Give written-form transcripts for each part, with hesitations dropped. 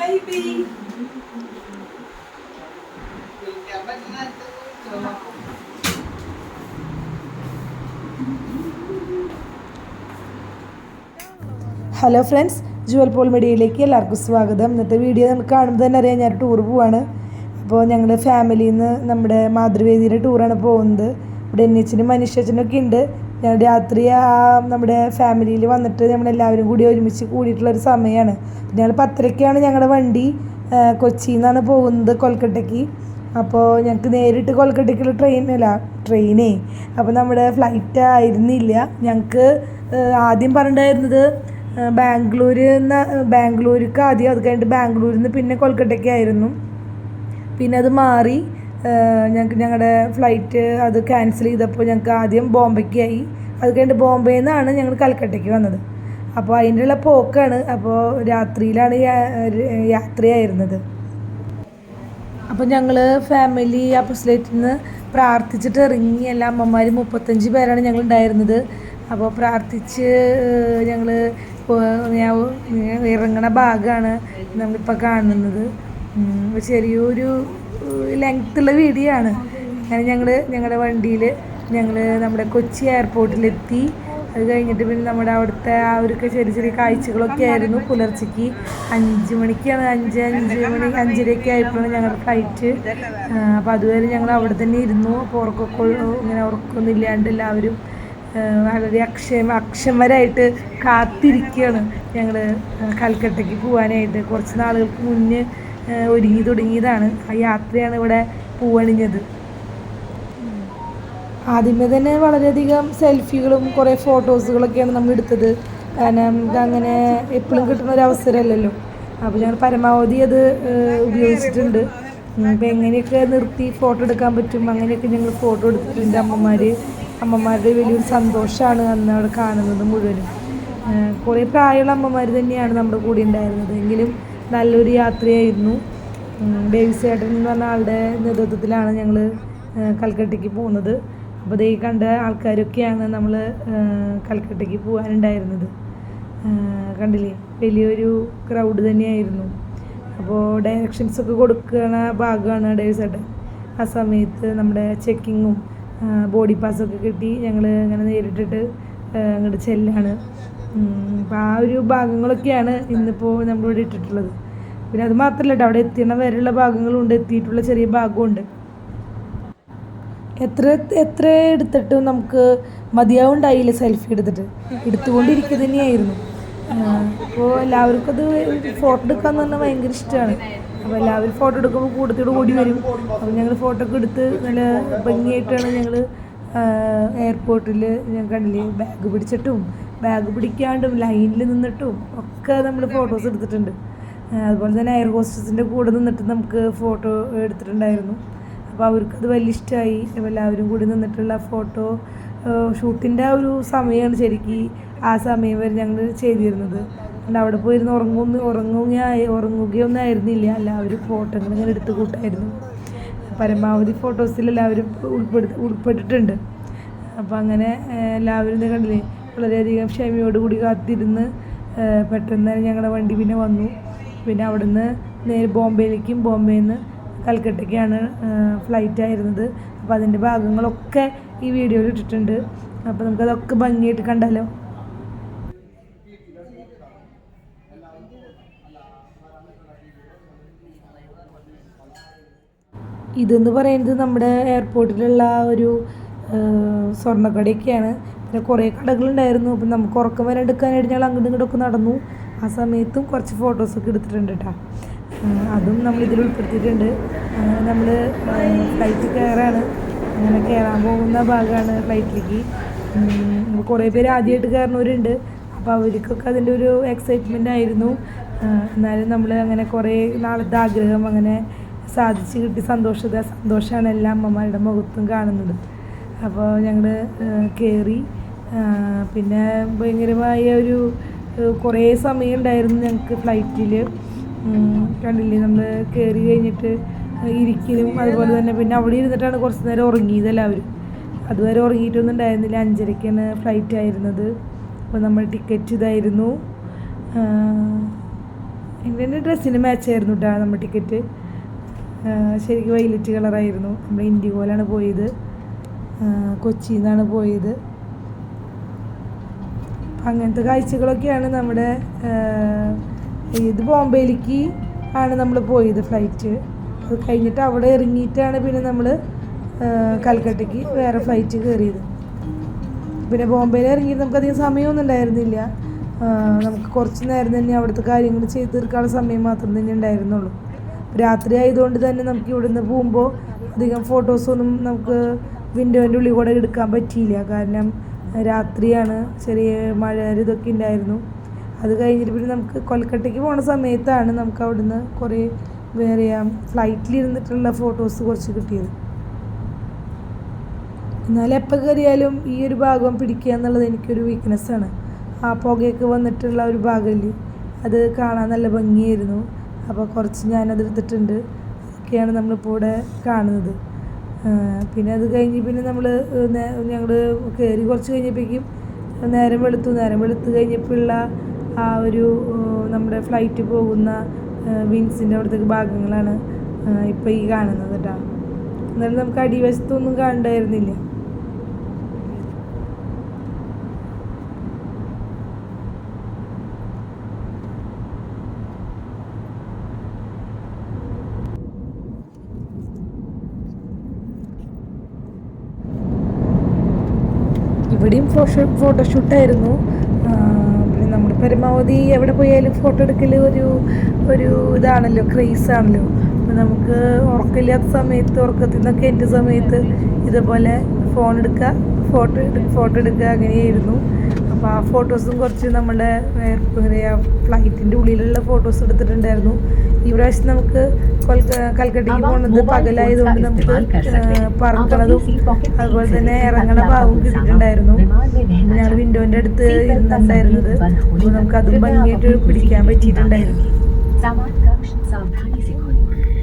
baby. Hello friends, Jewel Paul മീഡിയയിലേക്ക് എല്ലാവർക്കും സ്വാഗതം. ഇന്നത്തെ വീഡിയോ നമുക്ക് കാണുമ്പോൾ തന്നെ അറിയാം, ഞാൻ ടൂർ പോവാണ്. അപ്പോൾ ഞങ്ങൾ ഫാമിലിയിൽ നിന്ന് നമ്മുടെ മാതൃവേദിയുടെ ടൂറാണ് പോകുന്നത്. ഇവിടെ എന്നച്ചനും മനുഷ്യച്ചനൊക്കെ ഉണ്ട്. ഞങ്ങൾ രാത്രി നമ്മുടെ ഫാമിലിയിൽ വന്നിട്ട് നമ്മളെല്ലാവരും കൂടി ഒരുമിച്ച് കൂടിയിട്ടുള്ളൊരു സമയമാണ്. ഞങ്ങൾ 10:30-ക്കാണ് ഞങ്ങളുടെ വണ്ടി. കൊച്ചിയിൽ നിന്നാണ് പോകുന്നത് കൊൽക്കട്ടയ്ക്ക്. അപ്പോൾ ഞങ്ങൾക്ക് നേരിട്ട് കൊൽക്കട്ടയ്ക്കുള്ള ട്രെയിനേ അപ്പോൾ നമ്മുടെ ഫ്ലൈറ്റ് ആയിരുന്നില്ല. ഞങ്ങൾക്ക് ആദ്യം പറഞ്ഞിട്ടുണ്ടായിരുന്നത് ബാംഗ്ലൂർക്ക് ആദ്യം, അത് കഴിഞ്ഞിട്ട് ബാംഗ്ലൂരിൽ നിന്ന് പിന്നെ കൊൽക്കട്ടയ്ക്കായിരുന്നു. പിന്നെ അത് മാറി ഞങ്ങളുടെ ഫ്ലൈറ്റ് അത് ക്യാൻസൽ ചെയ്തപ്പോൾ ഞങ്ങൾക്ക് ആദ്യം ബോംബെക്കായി. അത് കഴിഞ്ഞിട്ട് ബോംബെയിൽ നിന്നാണ് ഞങ്ങൾ കൽക്കട്ടയ്ക്ക് വന്നത്. അപ്പോൾ അതിൻ്റെയുള്ള പോക്കാണ്. അപ്പോൾ രാത്രിയിലാണ് യാത്രയായിരുന്നത്. അപ്പോൾ ഞങ്ങൾ ഫാമിലി അപ്പസ്ലേറ്റിൽ നിന്ന് പ്രാർത്ഥിച്ചിട്ട് ഇറങ്ങി. എല്ലാ അമ്മമാർ 35 പേരാണ് ഞങ്ങൾ ഉണ്ടായിരുന്നത്. അപ്പോൾ പ്രാർത്ഥിച്ച് ഞങ്ങൾ ഇറങ്ങണ ഭാഗമാണ് നമ്മളിപ്പോൾ കാണുന്നത്. ചെറിയൊരു ലെങ്ത്തുള്ള വീഡിയോ ആണ്. അങ്ങനെ ഞങ്ങളുടെ വണ്ടിയിൽ നമ്മുടെ കൊച്ചി എയർപോർട്ടിലെത്തി. അത് കഴിഞ്ഞിട്ട് പിന്നെ നമ്മുടെ അവിടുത്തെ അവർക്ക് ചെറിയ ചെറിയ കാഴ്ചകളൊക്കെ ആയിരുന്നു. പുലർച്ചയ്ക്ക് 5 മണിക്കാണ്, 5:30 ആയപ്പോഴാണ് ഞങ്ങളുടെ ഫ്ലൈറ്റ്. അപ്പോൾ അതുവരെ ഞങ്ങൾ അവിടെ തന്നെ ഇരുന്നു. അപ്പോൾ ഉറക്കമൊന്നും ഇല്ലാണ്ട് എല്ലാവരും വളരെ അക്ഷമരായിട്ട് കാത്തിരിക്കുകയാണ് ഞങ്ങൾ കൽക്കട്ടയ്ക്ക് പോകാനായിട്ട്. കുറച്ച് നാളുകൾക്ക് മുന്നേ ഒരുങ്ങി തുടങ്ങിയതാണ്. ആ യാത്രയാണ് ഇവിടെ പൂവണിഞ്ഞത്. ആദ്യമേ തന്നെ വളരെയധികം സെൽഫികളും കുറേ ഫോട്ടോസുകളൊക്കെയാണ് നമ്മൾ എടുത്തത്. കാരണം നമുക്ക് അങ്ങനെ എപ്പോഴും കിട്ടുന്ന ഒരു അവസരമല്ലല്ലോ. അപ്പോൾ ഞങ്ങൾ പരമാവധി അത് ഉപയോഗിച്ചിട്ടുണ്ട്. ഇപ്പം എങ്ങനെയൊക്കെ നിർത്തി ഫോട്ടോ എടുക്കാൻ പറ്റും അങ്ങനെയൊക്കെ ഞങ്ങൾ ഫോട്ടോ എടുത്തിട്ടുണ്ട്. അമ്മമാരുടെ വലിയൊരു സന്തോഷമാണ് അന്ന് അവിടെ കാണുന്നത് മുഴുവനും. കുറേ പ്രായമുള്ള അമ്മമാർ തന്നെയാണ് നമ്മുടെ കൂടെ ഉണ്ടായിരുന്നത്. എങ്കിലും നല്ലൊരു യാത്രയായിരുന്നു. ഡേവിസ് ചേട്ടൻ എന്ന് പറഞ്ഞ ആളുടെ നേതൃത്വത്തിലാണ് ഞങ്ങൾ കൽക്കട്ടയ്ക്ക് പോകുന്നത്. അപ്പോൾ ഈ കണ്ട ആൾക്കാരൊക്കെയാണ് നമ്മൾ കൽക്കട്ടയ്ക്ക് പോകാനുണ്ടായിരുന്നത്. കണ്ടില്ലേ, വലിയൊരു ക്രൗഡ് തന്നെയായിരുന്നു. അപ്പോൾ ഡയറക്ഷൻസൊക്കെ കൊടുക്കുന്ന ഭാഗമാണ് ഡേവിസ് ചേട്ടൻ. ആ സമയത്ത് നമ്മുടെ ചെക്കിങ്ങും ബോഡി പാസ്സൊക്കെ കിട്ടി ഞങ്ങൾ ഇങ്ങനെ നേരിട്ടിട്ട് അങ്ങോട്ട് ചെല്ലാണ്. അപ്പോൾ ആ ഒരു ഭാഗങ്ങളൊക്കെയാണ് ഇന്നിപ്പോൾ നമ്മളിവിടെ ഇട്ടിട്ടുള്ളത്. പിന്നെ അത് മാത്രമല്ല കേട്ടോ, അവിടെ എത്തിയണ വരെയുള്ള ഭാഗങ്ങളുണ്ട്, എത്തിയിട്ടുള്ള ചെറിയ ഭാഗമുണ്ട്. എത്ര എടുത്തിട്ടും നമുക്ക് മതിയാവുണ്ടായില്ല. സെൽഫി എടുത്തുകൊണ്ടിരിക്കുക തന്നെയായിരുന്നു. അപ്പോൾ എല്ലാവർക്കും അത് ഫോട്ടോ എടുക്കാമെന്ന് പറഞ്ഞാൽ ഭയങ്കര ഇഷ്ടമാണ്. അപ്പോൾ എല്ലാവരും ഫോട്ടോ എടുക്കുമ്പോൾ കൂട്ടത്തോട് കൂടി വരും. അപ്പോൾ ഞങ്ങൾ ഫോട്ടോ ഒക്കെ എടുത്ത് നല്ല ഭംഗിയായിട്ടാണ് ഞങ്ങൾ എയർപോർട്ടിൽ കണ്ടില്ലേ, ബാഗ് പിടിക്കാണ്ടും ലൈനിൽ നിന്നിട്ടും ഒക്കെ നമ്മൾ ഫോട്ടോസ് എടുത്തിട്ടുണ്ട്. അതുപോലെ തന്നെ എയർ ഹോസ്റ്റസിൻ്റെ കൂടെ നിന്നിട്ട് നമുക്ക് ഫോട്ടോ എടുത്തിട്ടുണ്ടായിരുന്നു. അപ്പോൾ അവർക്കത് വലിയ ഇഷ്ടമായി. എല്ലാവരും കൂടി നിന്നിട്ടുള്ള ഫോട്ടോ ഷൂട്ടിൻ്റെ ആ ഒരു സമയമാണ് ശരിക്കും ആ സമയം വരെ ഞങ്ങൾ ചെയ്തിരുന്നത്. അവിടെ പോയിരുന്ന് ഉറങ്ങുകയൊന്നും ആയിരുന്നില്ല. എല്ലാവരും ഫോട്ടോകൾ ഇങ്ങനെ എടുത്ത് കൂട്ടായിരുന്നു. പരമാവധി ഫോട്ടോസിൽ എല്ലാവരും ഉൾപ്പെട്ടിട്ടുണ്ട്. അപ്പോൾ അങ്ങനെ എല്ലാവരും കണ്ടില്ലേ, വളരെയധികം ക്ഷമയോടുകൂടി കാത്തിരുന്ന് പെട്ടെന്ന് ഞങ്ങളുടെ വണ്ടി പിന്നെ വന്നു. പിന്നെ അവിടുന്ന് നേരെ ബോംബെയിൽ നിന്ന് കൽക്കട്ടയ്ക്കാണ് ഫ്ലൈറ്റ് ആയിരുന്നത്. അപ്പോൾ അതിൻ്റെ ഭാഗങ്ങളൊക്കെ ഈ വീഡിയോയിൽ ഇട്ടിട്ടുണ്ട്. അപ്പോൾ നമുക്കതൊക്കെ ഭംഗിയായിട്ട് കണ്ടാലോ. ഇതെന്ന് പറയുന്നത് നമ്മുടെ എയർപോർട്ടിലുള്ള ഒരു സ്വർണ്ണക്കടയൊക്കെയാണ്. പിന്നെ കുറേ കടകളുണ്ടായിരുന്നു. അപ്പം നമുക്ക് ഉറക്കം വരെ എടുക്കാനായിട്ട് ഞങ്ങൾ അങ്ങോട്ടും ഇങ്ങോട്ടൊക്കെ നടന്നു. ആ സമയത്തും കുറച്ച് ഫോട്ടോസൊക്കെ എടുത്തിട്ടുണ്ട് കേട്ടോ. അതും നമ്മളിതിൽ ഉൾപ്പെടുത്തിയിട്ടുണ്ട്. അങ്ങനെ നമ്മൾ ഫ്ലൈറ്റ് കയറാണ്. അങ്ങനെ കയറാൻ പോകുന്ന ഭാഗമാണ് ഫ്ലൈറ്റിലേക്ക്. കുറേ പേര് ആദ്യമായിട്ട് കയറുന്നവരുണ്ട്. അപ്പോൾ അവർക്കൊക്കെ അതിൻ്റെ ഒരു എക്സൈറ്റ്മെൻ്റ് ആയിരുന്നു. എന്നാലും നമ്മൾ അങ്ങനെ കുറേ നാളത്തെ ആഗ്രഹം അങ്ങനെ സാധിച്ചു കിട്ടി. സന്തോഷമാണ് എല്ലാ അമ്മമാരുടെ മുഖത്തും കാണുന്നത്. അപ്പോൾ ഞങ്ങൾ കയറി. പിന്നെ ഭയങ്കരമായ ഒരു കുറേ സമയം ഉണ്ടായിരുന്നു ഞങ്ങൾക്ക് ഫ്ലൈറ്റിൽ. കണ്ടില്ലേ, നമ്മൾ കയറി കഴിഞ്ഞിട്ട് ഇരിക്കലും അതുപോലെ തന്നെ പിന്നെ അവിടെ ഇരുന്നിട്ടാണ് കുറച്ച് നേരം ഉറങ്ങിയത് എല്ലാവരും. അതുവരെ ഉറങ്ങിയിട്ടൊന്നും ഉണ്ടായിരുന്നില്ല. 5:30-ക്കാണ് ഫ്ലൈറ്റ് ആയിരുന്നത്. അപ്പോൾ നമ്മൾ ടിക്കറ്റ് ഇതായിരുന്നു. എൻ്റെ ഡ്രസ്സിന് മാച്ചായിരുന്നു കേട്ടോ നമ്മുടെ ടിക്കറ്റ്. ശരിക്കും വൈലറ്റ് കളറായിരുന്നു. നമ്മൾ ഇൻഡിഗോയിലാണ് പോയത്, കൊച്ചിയിൽ നിന്നാണ് പോയത്. അങ്ങനത്തെ കാഴ്ചകളൊക്കെയാണ് നമ്മുടെ ഇത് ബോംബെയിലേക്ക് ആണ് നമ്മൾ പോയത് ഫ്ലൈറ്റ്. അത് കഴിഞ്ഞിട്ട് അവിടെ ഇറങ്ങിയിട്ടാണ് പിന്നെ നമ്മൾ കൽക്കട്ടയ്ക്ക് വേറെ ഫ്ലൈറ്റ് കയറിയത്. പിന്നെ ബോംബെയിൽ ഇറങ്ങിയിട്ട് നമുക്കധികം സമയമൊന്നും ഉണ്ടായിരുന്നില്ല. നമുക്ക് കുറച്ച് നേരം തന്നെ അവിടുത്തെ കാര്യങ്ങൾ ചെയ്ത് തീർക്കാനുള്ള സമയം മാത്രം തന്നെ ഉണ്ടായിരുന്നുള്ളൂ. രാത്രി ആയതുകൊണ്ട് തന്നെ നമുക്ക് ഇവിടുന്ന് പോകുമ്പോൾ അധികം ഫോട്ടോസൊന്നും നമുക്ക് വിൻഡോൻ്റെ ഉള്ളിൽ കൂടെ എടുക്കാൻ പറ്റിയില്ല. കാരണം രാത്രിയാണ്, ചെറിയ മഴ ഇതൊക്കെ ഉണ്ടായിരുന്നു. അത് കഴിഞ്ഞിട്ട് പിന്നെ നമുക്ക് കൊൽക്കട്ടയ്ക്ക് പോണ സമയത്താണ് നമുക്ക് അവിടുന്ന് കുറേ വേറെ ഫ്ലൈറ്റിലിരുന്നിട്ടുള്ള ഫോട്ടോസ് കുറച്ച് കിട്ടിയത്. എന്നാലും എപ്പോൾ കയറിയാലും ഈ ഒരു ഭാഗം പിടിക്കുക എന്നുള്ളത് എനിക്കൊരു വീക്ക്നെസ്സാണ്. ആ പുകയൊക്കെ വന്നിട്ടുള്ള ഒരു ഭാഗമില്ലേ, അത് കാണാൻ നല്ല ഭംഗിയായിരുന്നു. അപ്പോൾ കുറച്ച് ഞാനതെടുത്തിട്ടുണ്ട്. അതൊക്കെയാണ് നമ്മളിപ്പോൾ ഇവിടെ കാണുന്നത്. പിന്നെ അത് കഴിഞ്ഞ് പിന്നെ ഞങ്ങൾ കയറി കുറച്ച് കഴിഞ്ഞപ്പോഴേക്കും നേരം വെളുത്ത് കഴിഞ്ഞപ്പോഴുള്ള ആ ഒരു നമ്മുടെ ഫ്ലൈറ്റ് പോകുന്ന വിങ്സിൻ്റെ അവിടുത്തെ ഭാഗങ്ങളാണ് ഇപ്പോൾ ഈ കാണുന്നത് കേട്ടോ. എന്നാലും നമുക്ക് അടിവശത്തൊന്നും കാണണ്ടായിരുന്നില്ല. ഇവിടെയും ഫോട്ടോഷൂട്ടായിരുന്നു. പിന്നെ നമ്മൾ പരമാവധി എവിടെ പോയാലും ഫോട്ടോ എടുക്കൽ ഒരു ഇതാണല്ലോ, ക്രേസാണല്ലോ. അപ്പോൾ നമുക്ക് ഉറക്കമില്ലാത്ത സമയത്ത്, ഉറക്കത്തിൽ നിന്നൊക്കെ എൻ്റെ സമയത്ത് ഇതുപോലെ ഫോൺ എടുക്കുക, ഫോട്ടോ എടുക്കുക, അങ്ങനെയായിരുന്നു. അപ്പോൾ ആ ഫോട്ടോസും കുറച്ച് നമ്മുടെ ഫ്ലൈറ്റിൻ്റെ ഉള്ളിലുള്ള ഫോട്ടോസ് എടുത്തിട്ടുണ്ടായിരുന്നു. ഈ പ്രാവശ്യം നമുക്ക് കൽക്കട്ടയ്ക്ക് പോകുന്നത് പകലായതുകൊണ്ട് നമുക്ക് പറക്കണതും അതുപോലെ തന്നെ ഇറങ്ങണ ഭാഗവും കിട്ടിയിട്ടുണ്ടായിരുന്നു. ഞങ്ങൾ വിൻഡോൻ്റെ അടുത്ത് ഇരുന്നുണ്ടായിരുന്നത്. അപ്പോൾ നമുക്കതും ഭംഗിയായിട്ട് പിടിക്കാൻ പറ്റിയിട്ടുണ്ടായിരുന്നു.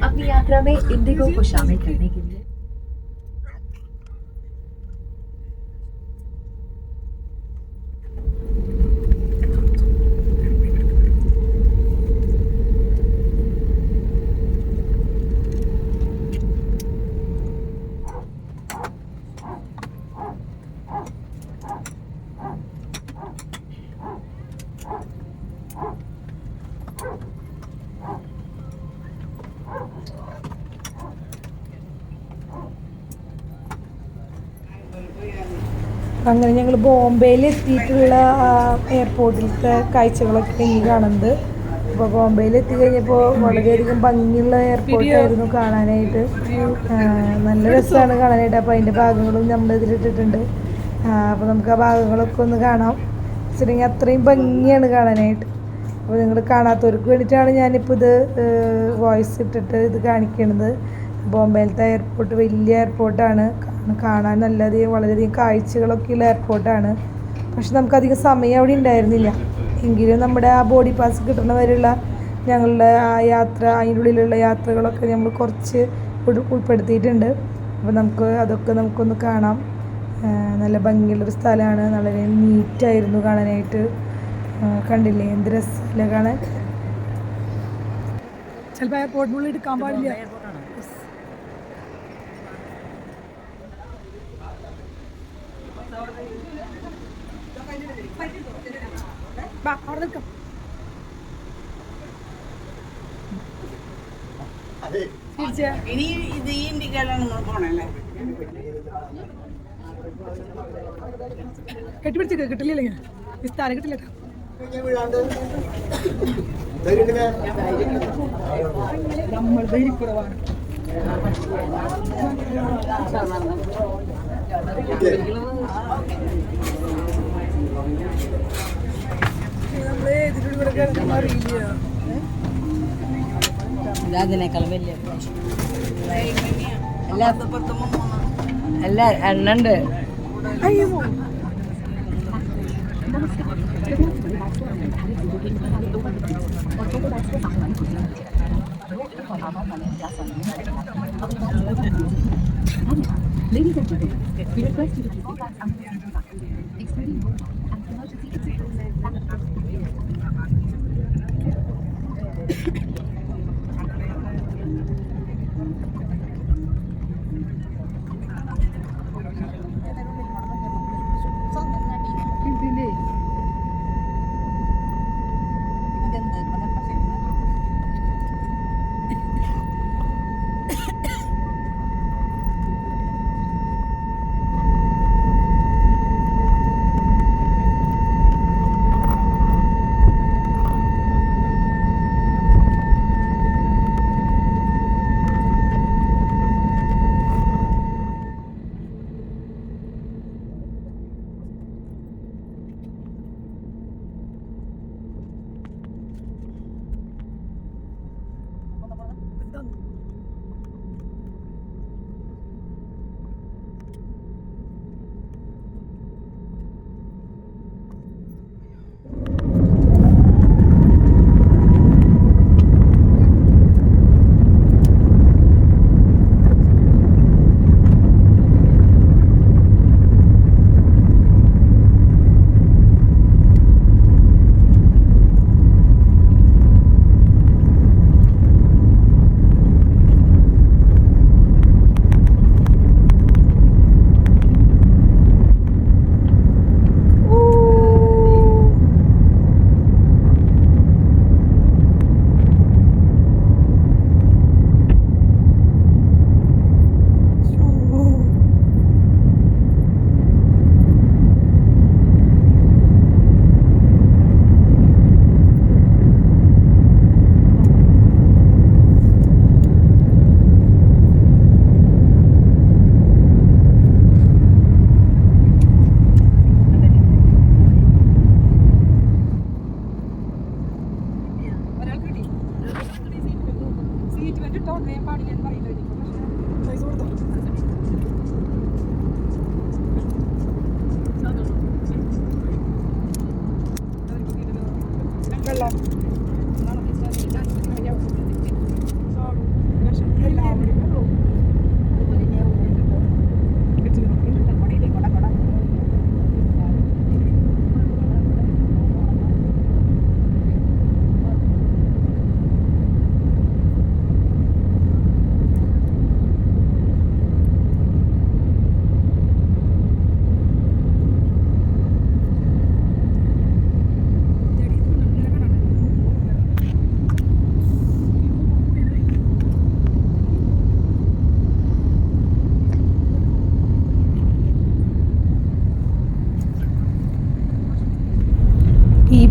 अपनी यात्रा में इंडिगो को शामिल करने के लिए അങ്ങനെ ഞങ്ങൾ ബോംബെയിൽ എത്തിയിട്ടുള്ള എയർപോർട്ടിലത്തെ കാഴ്ചകളൊക്കെ ഇനി കാണുന്നത്. അപ്പോൾ ബോംബെയിൽ എത്തിക്കഴിഞ്ഞപ്പോൾ വളരെയധികം ഭംഗിയുള്ള എയർപോർട്ടായിരുന്നു കാണാനായിട്ട്. നല്ല രസമാണ് കാണാനായിട്ട്. അപ്പോൾ അതിൻ്റെ ഭാഗങ്ങളും നമ്മൾ ഇതിലിട്ടിട്ടുണ്ട്. അപ്പോൾ നമുക്ക് ആ ഭാഗങ്ങളൊക്കെ ഒന്ന് കാണാം. വെച്ചിട്ടുണ്ടെങ്കിൽ അത്രയും ഭംഗിയാണ് കാണാനായിട്ട്. അപ്പോൾ നിങ്ങൾ കാണാത്തവർക്ക് വേണ്ടിയിട്ടാണ് ഞാനിപ്പോൾ ഇത് വോയിസ് ഇട്ടിട്ട് ഇത് കാണിക്കുന്നത്. ബോംബെയിലത്തെ എയർപോർട്ട് വലിയ എയർപോർട്ടാണ്. കാണാൻ വളരെയധികം കാഴ്ചകളൊക്കെയുള്ള എയർപോർട്ടാണ്. പക്ഷെ നമുക്കധികം സമയം അവിടെ ഉണ്ടായിരുന്നില്ല. എങ്കിലും നമ്മുടെ ആ ബോഡി പാസ് കിട്ടുന്ന വരെയുള്ള ഞങ്ങളുടെ ആ യാത്ര, അതിൻ്റെ ഉള്ളിലുള്ള യാത്രകളൊക്കെ നമ്മൾ കുറച്ച് ഉൾപ്പെടുത്തിയിട്ടുണ്ട്. അപ്പോൾ അതൊക്കെ നമുക്കൊന്ന് കാണാം. നല്ല ഭംഗിയുള്ളൊരു സ്ഥലമാണ്. വളരെ നീറ്റായിരുന്നു കാണാനായിട്ട്. കണ്ടില്ലേ എന്ത് രസമല്ലേ കാണാൻ. ചിലപ്പോൾ എയർപോർട്ടിനുള്ളിൽ എടുക്കാൻ പാടില്ല. ഇനി ഇത് ഈ ഇന്ത്യക്കാരാണ് നമ്മൾ പോണല്ലേ. കെട്ടിപ്പിടിച്ച് കിട്ടില്ല, വിസ്താരം കിട്ടില്ല. നമ്മൾ ധൈര്യക്കുറവാണ്. നമ്മള് ഇതിലൂടെ കിടക്കാൻ അറിയില്ല. അതിനേക്കാൾ വലിയ എല്ലാ എണ്ണുണ്ട്. Ladies and gentlemen, we request you to keep your bags under your basket. Excluding board and emergency exits.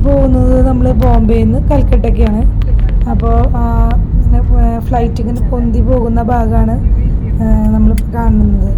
പോകുന്നത് നമ്മൾ ബോംബെയിൽ നിന്ന് കൽക്കട്ടയ്ക്കാണ്. അപ്പോൾ ഇങ്ങനെ ഫ്ലൈറ്റ് ഇങ്ങനെ പൊന്തി പോകുന്ന ഭാഗമാണ് നമ്മളിപ്പോൾ കാണുന്നത്.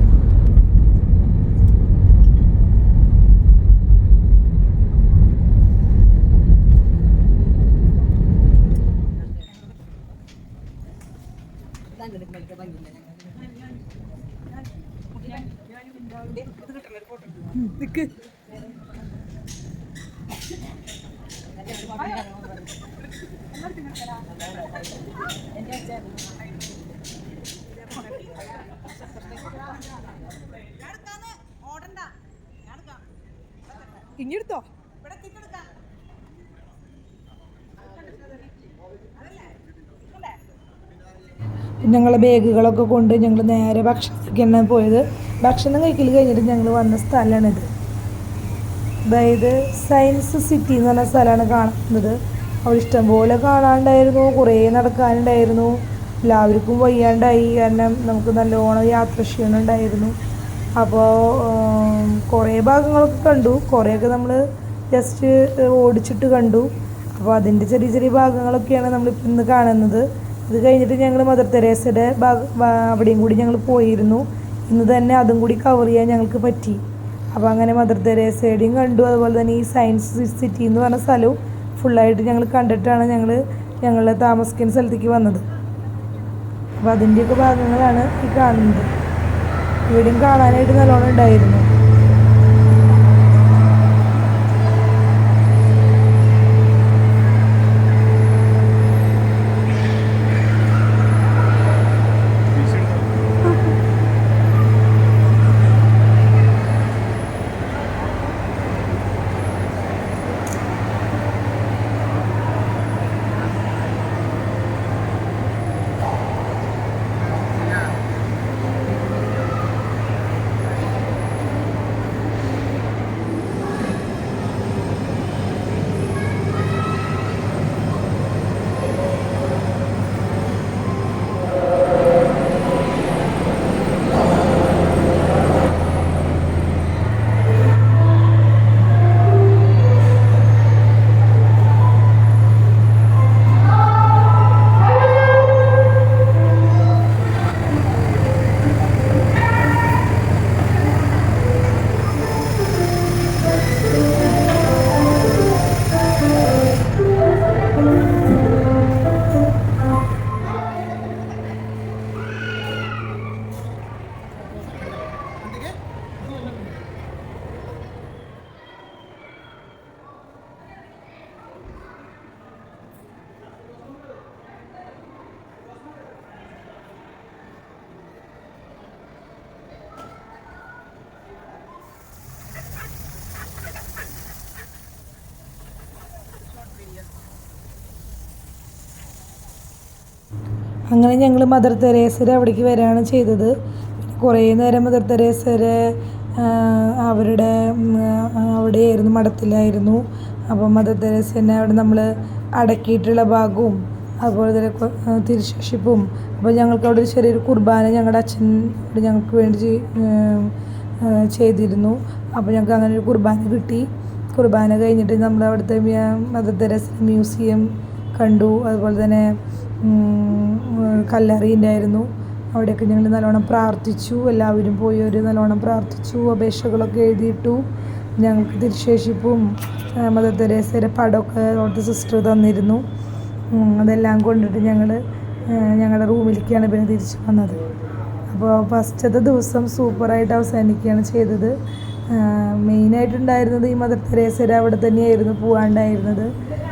ഇഞ്ഞെടുത്തോ ഞങ്ങളെ ബാഗുകളൊക്കെ കൊണ്ട് ഞങ്ങൾ നേരെ ഭക്ഷണത്തേക്ക് തന്നെ പോയത്. ഭക്ഷണം കഴിക്കൽ കഴിഞ്ഞിട്ട് ഞങ്ങൾ വന്ന സ്ഥലമാണിത്. അതായത് സയൻസ് സിറ്റി എന്ന് പറഞ്ഞ സ്ഥലമാണ് കാണുന്നത്. അവിടെ ഇഷ്ടംപോലെ കാണാനുണ്ടായിരുന്നു, കുറേ നടക്കാനുണ്ടായിരുന്നു. എല്ലാവർക്കും വയ്യാണ്ടായി, കാരണം നമുക്ക് നല്ലോണം യാത്രാക്ഷീണം ഉണ്ടായിരുന്നു. അപ്പോൾ കുറേ ഭാഗങ്ങളൊക്കെ കണ്ടു, കുറേയൊക്കെ നമ്മൾ ജസ്റ്റ് ഓടിച്ചിട്ട് കണ്ടു. അപ്പോൾ അതിൻ്റെ ചെറിയ ചെറിയ ഭാഗങ്ങളൊക്കെയാണ് നമ്മളിപ്പോൾ ഇന്ന് കാണുന്നത്. ഇത് കഴിഞ്ഞിട്ട് ഞങ്ങൾ മദർ തെരേസയുടെ അവിടെയും കൂടി ഞങ്ങൾ പോയിരുന്നു. ഇന്ന് തന്നെ അതും കൂടി കവർ ചെയ്യാൻ ഞങ്ങൾക്ക് പറ്റി. അപ്പോൾ അങ്ങനെ മദർ തെരേസയുടെയും കണ്ടു. അതുപോലെ തന്നെ ഈ സയൻസ് സിറ്റി എന്ന് പറഞ്ഞ സ്ഥലവും ഫുള്ളായിട്ട് ഞങ്ങൾ കണ്ടിട്ടാണ് ഞങ്ങൾ താമസിക്കുന്ന സ്ഥലത്തേക്ക് വന്നത്. അപ്പോൾ അതിൻ്റെയൊക്കെ ഭാഗങ്ങളാണ് ഈ കാണുന്നത്. ഇവിടെയും കാണാനായിട്ട് നല്ലോണം ഉണ്ടായിരുന്നു. അങ്ങനെ ഞങ്ങൾ മദർ തെരേസയുടെ അവിടേക്ക് വരികയാണ് ചെയ്തത്. പിന്നെ കുറേ നേരം മദർ തെരേസയുടെ അവിടെയായിരുന്നു, മഠത്തിലായിരുന്നു. അപ്പോൾ മദർ തെരേസേനെ അവിടെ നമ്മൾ അടക്കിയിട്ടുള്ള ഭാഗവും അതുപോലെ തന്നെ തിരുശേഷിപ്പും. അപ്പോൾ ഞങ്ങൾക്ക് അവിടെ ഒരു ചെറിയൊരു കുർബാന ഞങ്ങളുടെ അച്ഛൻ അവിടെ ഞങ്ങൾക്ക് വേണ്ടി ചെയ്തിരുന്നു. അപ്പോൾ ഞങ്ങൾക്ക് അങ്ങനെ ഒരു കുർബാന കിട്ടി. കുർബാന കഴിഞ്ഞിട്ട് നമ്മൾ അവിടുത്തെ മദർ തെരേസ മ്യൂസിയം കണ്ടു. അതുപോലെ തന്നെ കല്ലറി ഉണ്ടായിരുന്നു. അവിടെയൊക്കെ ഞങ്ങൾ നല്ലോണം പ്രാർത്ഥിച്ചു. എല്ലാവരും പോയി ഒരു നല്ലോണം പ്രാർത്ഥിച്ചു, അപേക്ഷകളൊക്കെ എഴുതിയിട്ടു. ഞങ്ങൾക്ക് തിരുശേഷിപ്പും മദർ തെരേസയുടെ പടമൊക്കെ അവിടുത്തെ സിസ്റ്റർ തന്നിരുന്നു. അതെല്ലാം കൊണ്ടിട്ട് ഞങ്ങളുടെ റൂമിലേക്കാണ് പിന്നെ തിരിച്ചു വന്നത്. അപ്പോൾ ഫസ്റ്റത്തെ ദിവസം സൂപ്പറായിട്ട് അവസാനിക്കുകയാണ് ചെയ്തത്. മെയിനായിട്ടുണ്ടായിരുന്നത് ഈ മദർ തെരേസയുടെ അവിടെ തന്നെയായിരുന്നു പോകാണ്ടായിരുന്നത്.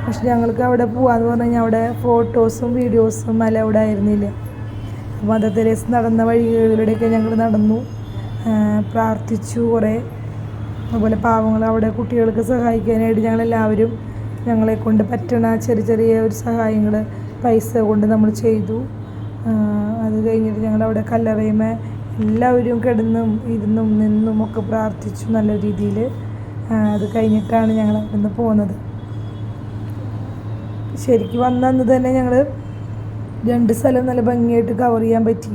പക്ഷെ ഞങ്ങൾക്ക് അവിടെ പോകാമെന്ന് പറഞ്ഞു കഴിഞ്ഞാൽ അവിടെ ഫോട്ടോസും വീഡിയോസും അലൗഡ് ആയിരുന്നില്ല. മദർ തെരേസ നടന്ന വഴികളിലൂടെയൊക്കെ ഞങ്ങൾ നടന്നു, പ്രാർത്ഥിച്ചു കുറേ. അതുപോലെ പാവങ്ങൾ അവിടെ കുട്ടികൾക്ക് സഹായിക്കാനായിട്ട് ഞങ്ങളെല്ലാവരും ഞങ്ങളെ കൊണ്ട് പറ്റണ ചെറിയ ചെറിയ ഒരു സഹായങ്ങൾ പൈസ കൊണ്ട് നമ്മൾ ചെയ്തു. അത് കഴിഞ്ഞിട്ട് ഞങ്ങളവിടെ കല്ലറയുമേ എല്ലാവരും കിടന്നും ഇരുന്നും നിന്നും ഒക്കെ പ്രാർത്ഥിച്ചു നല്ല രീതിയിൽ. അത് കഴിഞ്ഞിട്ടാണ് ഞങ്ങൾ അവിടെ നിന്ന് പോകുന്നത്. ശരിക്കും വന്നന്ന് തന്നെ ഞങ്ങൾ 2 സ്ഥലം നല്ല ഭംഗിയായിട്ട് കവർ ചെയ്യാൻ പറ്റി.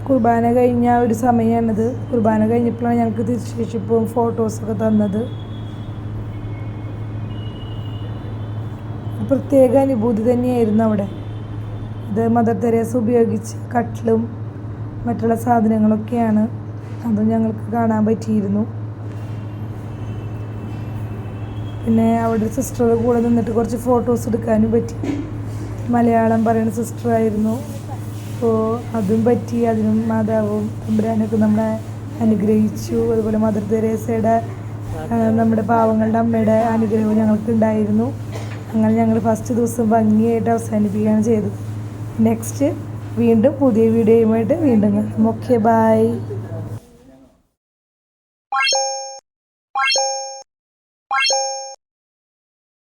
കുർബാന കഴിഞ്ഞ ഒരു സമയമാണിത്. കുർബാന കഴിഞ്ഞപ്പോഴാണ് ഞങ്ങൾക്ക് തിരുശേഷിപ്പും ഫോട്ടോസൊക്കെ തന്നത്. പ്രത്യേക അനുഭൂതി തന്നെയായിരുന്നു അവിടെ. ഇത് മദർ തെരേസ ഉപയോഗിച്ച കട്ടിലും മറ്റുള്ള സാധനങ്ങളൊക്കെയാണ്. അതും ഞങ്ങൾക്ക് കാണാൻ പറ്റിയിരുന്നു. പിന്നെ അവിടെ സിസ്റ്ററുടെ കൂടെ നിന്നിട്ട് കുറച്ച് ഫോട്ടോസ് എടുക്കാനും പറ്റി. മലയാളം പറയുന്ന സിസ്റ്ററായിരുന്നു. അപ്പോൾ അതും പറ്റി. അതിനും മാതാവും തമ്പുരാനൊക്കെ നമ്മളെ അനുഗ്രഹിച്ചു. അതുപോലെ മദർ തെരേസയുടെ നമ്മുടെ പാവങ്ങളുടെ അമ്മയുടെ അനുഗ്രഹവും ഞങ്ങൾക്ക് ഉണ്ടായിരുന്നു. അങ്ങനെ ഞങ്ങൾ ഫസ്റ്റ് ദിവസം ഭംഗിയായിട്ട് അവസാനിപ്പിക്കുകയാണ് ചെയ്തത്. നെക്സ്റ്റ് വീണ്ടും പുതിയ വീഡിയോയുമായിട്ട് വീണ്ടും കാണാം. Okay, by.